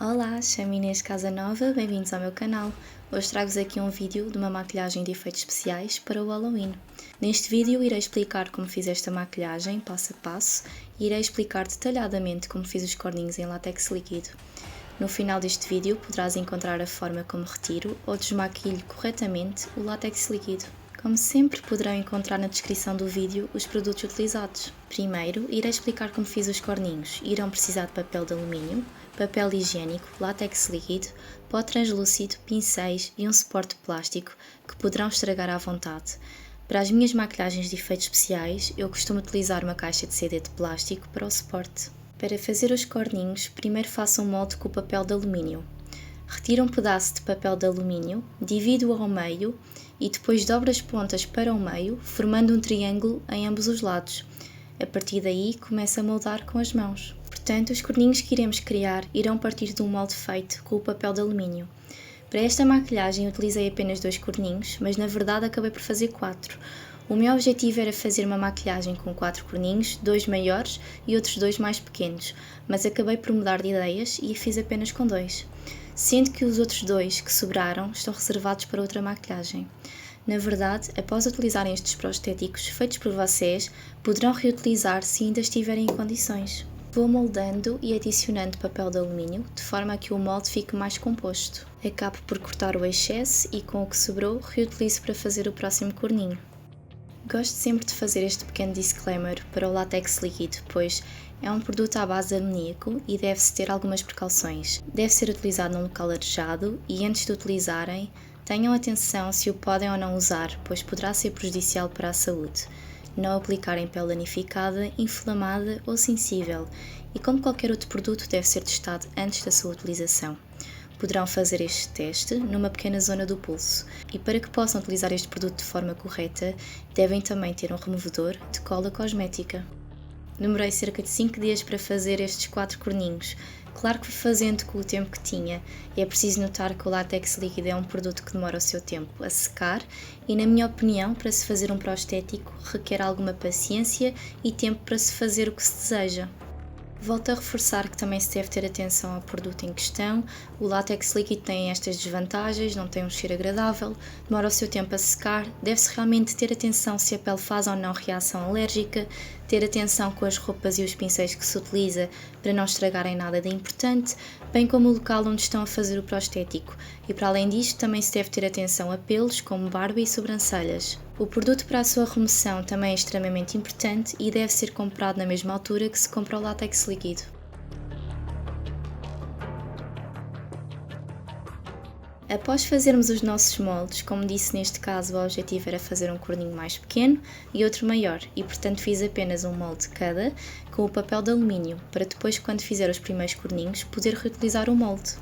Olá, chamo Inês Casanova, bem-vindos ao meu canal. Hoje trago-vos aqui um vídeo de uma maquilhagem de efeitos especiais para o Halloween. Neste vídeo irei explicar como fiz esta maquilhagem passo a passo e irei explicar detalhadamente como fiz os corninhos em látex líquido. No final deste vídeo poderás encontrar a forma como retiro ou desmaquilho corretamente o látex líquido. Como sempre, poderão encontrar na descrição do vídeo os produtos utilizados. Primeiro, irei explicar como fiz os corninhos. Irão precisar de papel de alumínio, papel higiênico, látex líquido, pó translúcido, pincéis e um suporte plástico que poderão estragar à vontade. Para as minhas maquilhagens de efeitos especiais, eu costumo utilizar uma caixa de CD de plástico para o suporte. Para fazer os corninhos, primeiro faço um molde com o papel de alumínio. Retiro um pedaço de papel de alumínio, divido-o ao meio e depois dobro as pontas para o meio, formando um triângulo em ambos os lados. A partir daí, começo a moldar com as mãos. Portanto, os corninhos que iremos criar irão partir de um molde feito com o papel de alumínio. Para esta maquilhagem utilizei apenas 2 corninhos, mas na verdade acabei por fazer 4. O meu objetivo era fazer uma maquilhagem com 4 corninhos, 2 maiores e outros 2 mais pequenos, mas acabei por mudar de ideias e fiz apenas com 2. Sendo que os outros 2 que sobraram estão reservados para outra maquilhagem. Na verdade, após utilizarem estes prostéticos feitos por vocês, poderão reutilizar se ainda estiverem em condições. Vou moldando e adicionando papel de alumínio, de forma a que o molde fique mais composto. Acabo por cortar o excesso e com o que sobrou, reutilizo para fazer o próximo corninho. Gosto sempre de fazer este pequeno disclaimer para o látex líquido, pois é um produto à base de amoníaco e deve-se ter algumas precauções. Deve ser utilizado num local arejado e antes de utilizarem, tenham atenção se o podem ou não usar, pois poderá ser prejudicial para a saúde. Não aplicar em pele danificada, inflamada ou sensível e, como qualquer outro produto, deve ser testado antes da sua utilização. Poderão fazer este teste numa pequena zona do pulso e para que possam utilizar este produto de forma correta, devem também ter um removedor de cola cosmética. Demorei cerca de 5 dias para fazer estes 4 corninhos. Claro que fui fazendo com o tempo que tinha, e é preciso notar que o látex líquido é um produto que demora o seu tempo a secar e, na minha opinião, para se fazer um prostético requer alguma paciência e tempo para se fazer o que se deseja. Volto a reforçar que também se deve ter atenção ao produto em questão. O látex líquido tem estas desvantagens, não tem um cheiro agradável, demora o seu tempo a secar, deve-se realmente ter atenção se a pele faz ou não reação alérgica, ter atenção com as roupas e os pincéis que se utiliza para não estragarem nada de importante, bem como o local onde estão a fazer o prostético. E para além disto, também se deve ter atenção a pelos como barba e sobrancelhas. O produto para a sua remoção também é extremamente importante e deve ser comprado na mesma altura que se compra o látex líquido. Após fazermos os nossos moldes, como disse, neste caso o objetivo era fazer um corninho mais pequeno e outro maior e portanto fiz apenas um molde de cada com o papel de alumínio para depois, quando fizer os primeiros corninhos, poder reutilizar o molde.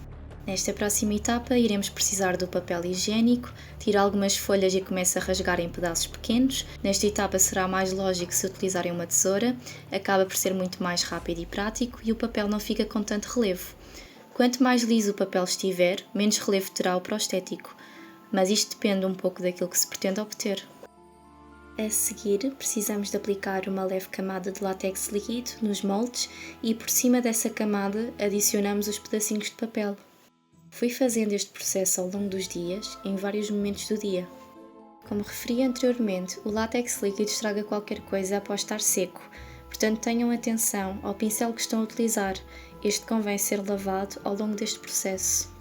Nesta próxima etapa iremos precisar do papel higiênico, tiro algumas folhas e começo a rasgar em pedaços pequenos. Nesta etapa será mais lógico se utilizarem uma tesoura, acaba por ser muito mais rápido e prático e o papel não fica com tanto relevo. Quanto mais liso o papel estiver, menos relevo terá o prostético, mas isto depende um pouco daquilo que se pretende obter. A seguir, precisamos de aplicar uma leve camada de látex líquido nos moldes e por cima dessa camada adicionamos os pedacinhos de papel. Fui fazendo este processo ao longo dos dias, em vários momentos do dia. Como referi anteriormente, o látex líquido estraga qualquer coisa após estar seco, portanto tenham atenção ao pincel que estão a utilizar, este convém ser lavado ao longo deste processo.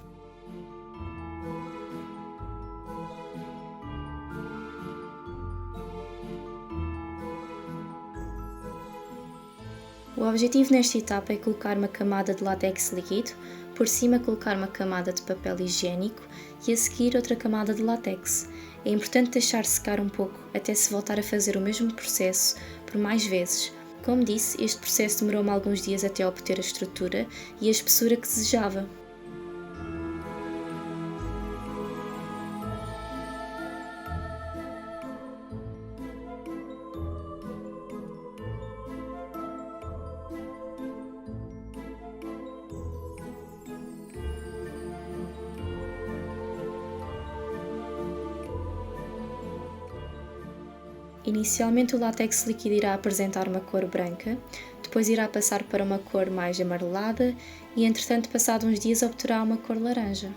O objetivo nesta etapa é colocar uma camada de látex líquido, por cima colocar uma camada de papel higiênico e a seguir outra camada de látex. É importante deixar secar um pouco até se voltar a fazer o mesmo processo por mais vezes. Como disse, este processo demorou-me alguns dias até obter a estrutura e a espessura que desejava. Inicialmente o látex líquido irá apresentar uma cor branca, depois irá passar para uma cor mais amarelada e entretanto passado uns dias obterá uma cor laranja.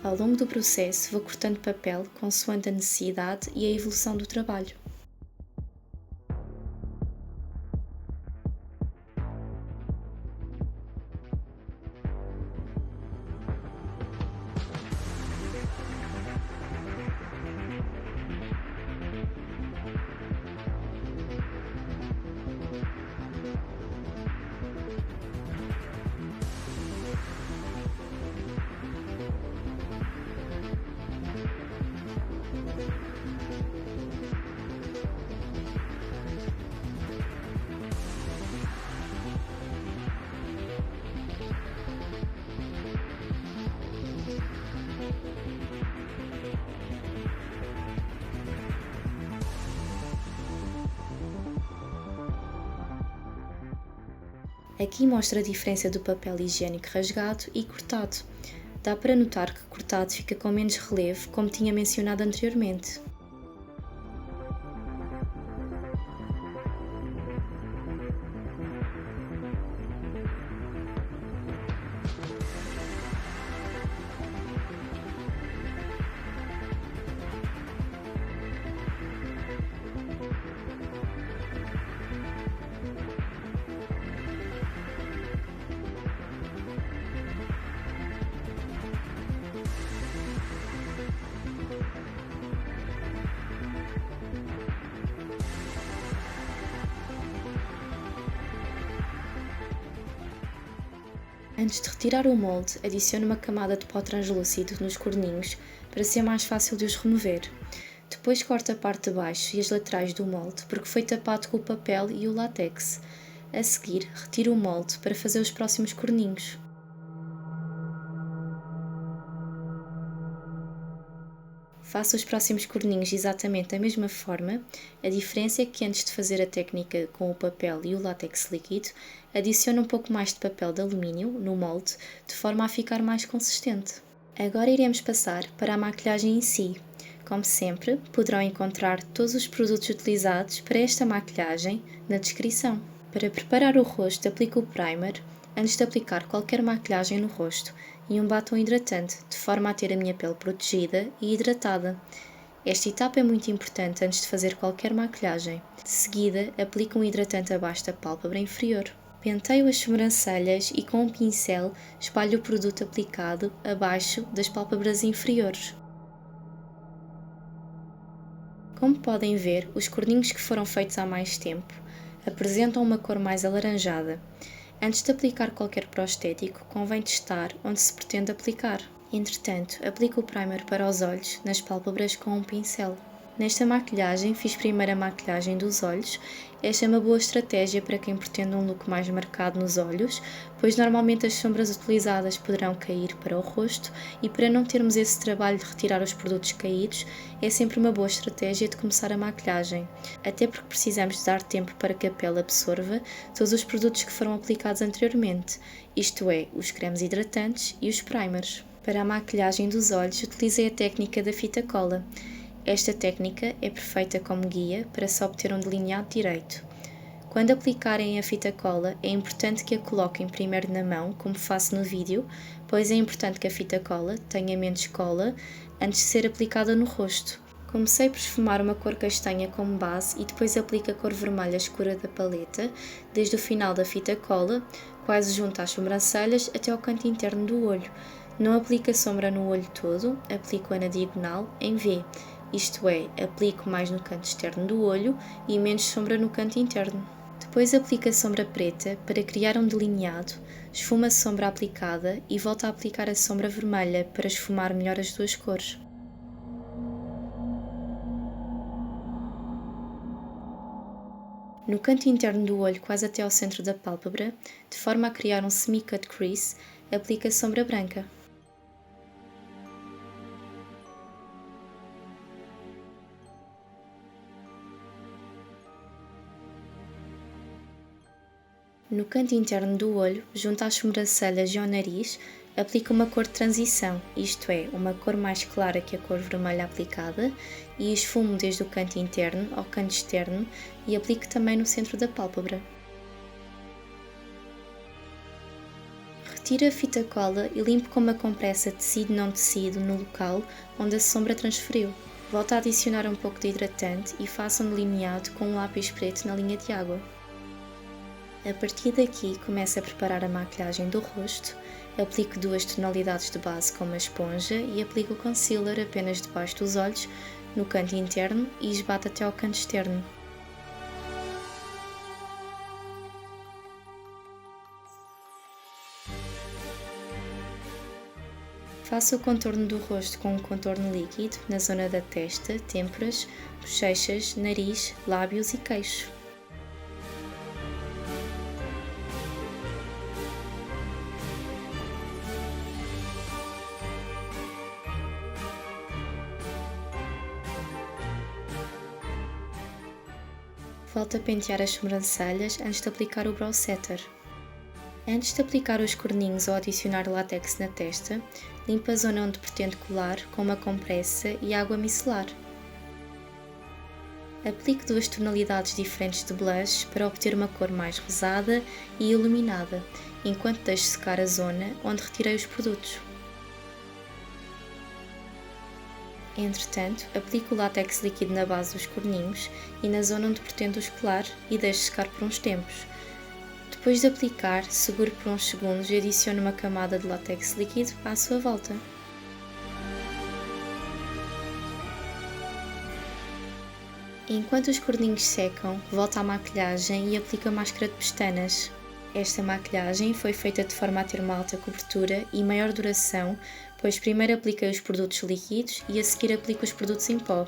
Ao longo do processo, vou cortando papel consoante a necessidade e a evolução do trabalho. Aqui mostra a diferença do papel higiênico rasgado e cortado. Dá para notar que cortado fica com menos relevo, como tinha mencionado anteriormente. Antes de retirar o molde, adicione uma camada de pó translúcido nos corninhos para ser mais fácil de os remover. Depois corte a parte de baixo e as laterais do molde porque foi tapado com o papel e o látex. A seguir, retire o molde para fazer os próximos corninhos. Faça os próximos corninhos exatamente da mesma forma, a diferença é que antes de fazer a técnica com o papel e o látex líquido, adicione um pouco mais de papel de alumínio no molde, de forma a ficar mais consistente. Agora iremos passar para a maquilhagem em si. Como sempre, poderão encontrar todos os produtos utilizados para esta maquilhagem na descrição. Para preparar o rosto, aplique o primer antes de aplicar qualquer maquilhagem no rosto e um batom hidratante, de forma a ter a minha pele protegida e hidratada. Esta etapa é muito importante antes de fazer qualquer maquilhagem. De seguida, aplique um hidratante abaixo da pálpebra inferior. Penteio as sobrancelhas e com um pincel espalhe o produto aplicado abaixo das pálpebras inferiores. Como podem ver, os corninhos que foram feitos há mais tempo apresentam uma cor mais alaranjada. Antes de aplicar qualquer prostético, convém testar onde se pretende aplicar. Entretanto, aplique o primer para os olhos, nas pálpebras com um pincel. Nesta maquilhagem, fiz primeiro a maquilhagem dos olhos. Esta é uma boa estratégia para quem pretende um look mais marcado nos olhos, pois normalmente as sombras utilizadas poderão cair para o rosto e para não termos esse trabalho de retirar os produtos caídos, é sempre uma boa estratégia de começar a maquilhagem, até porque precisamos de dar tempo para que a pele absorva todos os produtos que foram aplicados anteriormente, isto é, os cremes hidratantes e os primers. Para a maquilhagem dos olhos, utilizei a técnica da fita cola. Esta técnica é perfeita como guia para se obter um delineado direito. Quando aplicarem a fita cola, é importante que a coloquem primeiro na mão, como faço no vídeo, pois é importante que a fita cola tenha menos cola antes de ser aplicada no rosto. Comecei por esfumar uma cor castanha como base e depois aplico a cor vermelha escura da paleta, desde o final da fita cola, quase junto às sobrancelhas até ao canto interno do olho. Não aplico a sombra no olho todo, aplico-a na diagonal, em V. Isto é, aplico mais no canto externo do olho e menos sombra no canto interno. Depois aplico a sombra preta para criar um delineado, esfumo a sombra aplicada e volto a aplicar a sombra vermelha para esfumar melhor as duas cores. No canto interno do olho, quase até ao centro da pálpebra, de forma a criar um semi-cut crease, aplique a sombra branca. No canto interno do olho, junto às sobrancelhas e ao nariz, aplique uma cor de transição, isto é, uma cor mais clara que a cor vermelha aplicada, e esfume desde o canto interno ao canto externo e aplique também no centro da pálpebra. Retire a fita cola e limpe com uma compressa tecido não tecido no local onde a sombra transferiu. Volte a adicionar um pouco de hidratante e faça um delineado com um lápis preto na linha de água. A partir daqui, comece a preparar a maquilhagem do rosto, aplique 2 tonalidades de base com uma esponja e aplique o concealer apenas debaixo dos olhos, no canto interno e esbata até ao canto externo. Faça o contorno do rosto com um contorno líquido na zona da testa, têmporas, bochechas, nariz, lábios e queixo. Volte a pentear as sobrancelhas antes de aplicar o brow setter. Antes de aplicar os corninhos ou adicionar látex na testa, limpe a zona onde pretende colar com uma compressa e água micelar. Aplique 2 tonalidades diferentes de blush para obter uma cor mais rosada e iluminada, enquanto deixe secar a zona onde retirei os produtos. Entretanto, aplique o látex líquido na base dos corninhos e na zona onde pretende os colar e deixe secar por uns tempos. Depois de aplicar, segure por uns segundos e adicione uma camada de látex líquido à sua volta. Enquanto os corninhos secam, volte à maquilhagem e aplique a máscara de pestanas. Esta maquilhagem foi feita de forma a ter uma alta cobertura e maior duração, pois primeiro apliquei os produtos líquidos e a seguir aplico os produtos em pó.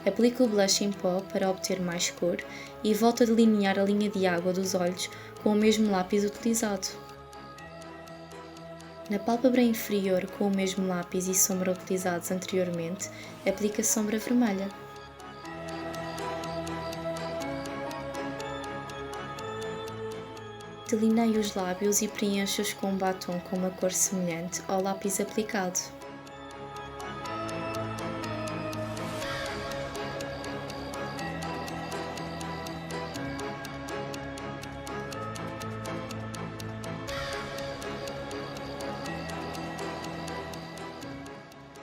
Aplique o blush em pó para obter mais cor e volto a delinear a linha de água dos olhos com o mesmo lápis utilizado. Na pálpebra inferior, com o mesmo lápis e sombra utilizados anteriormente, aplique a sombra vermelha. Delineie os lábios e preencha-os com um batom com uma cor semelhante ao lápis aplicado.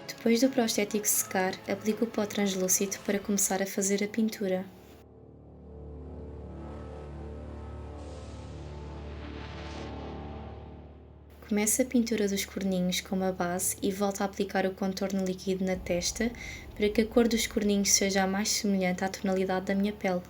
Depois do prostético secar, aplique o pó translúcido para começar a fazer a pintura. Comece a pintura dos corninhos com uma base e volta a aplicar o contorno líquido na testa para que a cor dos corninhos seja a mais semelhante à tonalidade da minha pele.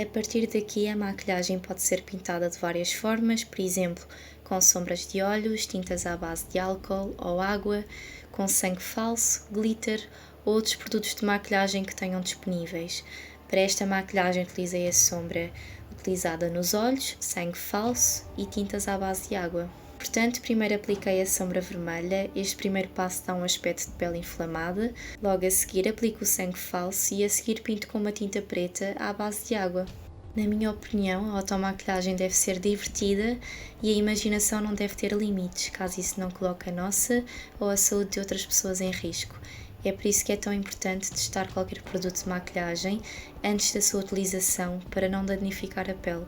A partir daqui, a maquilhagem pode ser pintada de várias formas, por exemplo, com sombras de olhos, tintas à base de álcool ou água, com sangue falso, glitter ou outros produtos de maquilhagem que tenham disponíveis. Para esta maquilhagem utilizei a sombra utilizada nos olhos, sangue falso e tintas à base de água. Portanto, primeiro apliquei a sombra vermelha, este primeiro passo dá um aspecto de pele inflamada, logo a seguir aplico o sangue falso e a seguir pinto com uma tinta preta à base de água. Na minha opinião, a automaquilhagem deve ser divertida e a imaginação não deve ter limites, caso isso não coloque a nossa ou a saúde de outras pessoas em risco. É por isso que é tão importante testar qualquer produto de maquilhagem antes da sua utilização para não danificar a pele.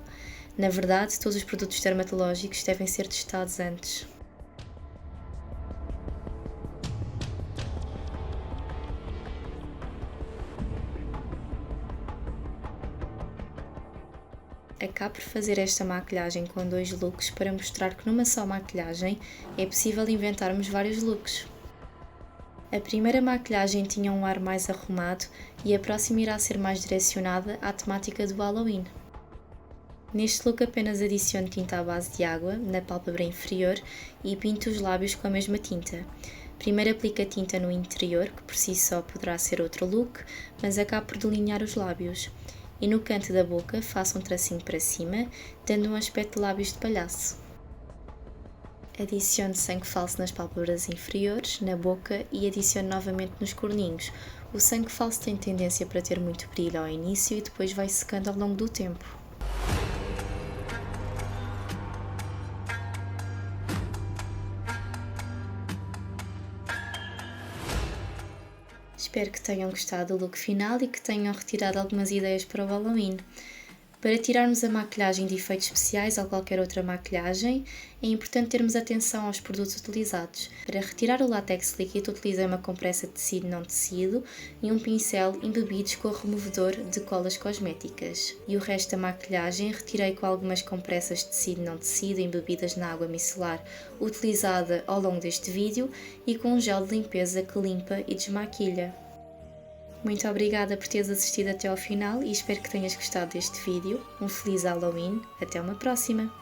Na verdade, todos os produtos dermatológicos devem ser testados antes. Acabo por fazer esta maquilhagem com 2 looks para mostrar que numa só maquilhagem é possível inventarmos vários looks. A primeira maquilhagem tinha um ar mais arrumado e a próxima irá ser mais direcionada à temática do Halloween. Neste look apenas adiciono tinta à base de água na pálpebra inferior e pinto os lábios com a mesma tinta. Primeiro aplico a tinta no interior, que por si só poderá ser outro look, mas acabo por delinear os lábios. e no canto da boca faça um tracinho para cima, dando um aspecto de lábios de palhaço. Adicione sangue falso nas pálpebras inferiores, na boca e adicione novamente nos corninhos. O sangue falso tem tendência para ter muito brilho ao início e depois vai secando ao longo do tempo. Espero que tenham gostado do look final e que tenham retirado algumas ideias para o Halloween. Para tirarmos a maquilhagem de efeitos especiais ou qualquer outra maquilhagem, é importante termos atenção aos produtos utilizados. Para retirar o látex líquido, utilizei uma compressa de tecido não tecido e um pincel embebidos com removedor de colas cosméticas. E o resto da maquilhagem retirei com algumas compressas de tecido não tecido embebidas na água micelar utilizada ao longo deste vídeo e com um gel de limpeza que limpa e desmaquilha. Muito obrigada por teres assistido até ao final e espero que tenhas gostado deste vídeo. Um feliz Halloween, até uma próxima!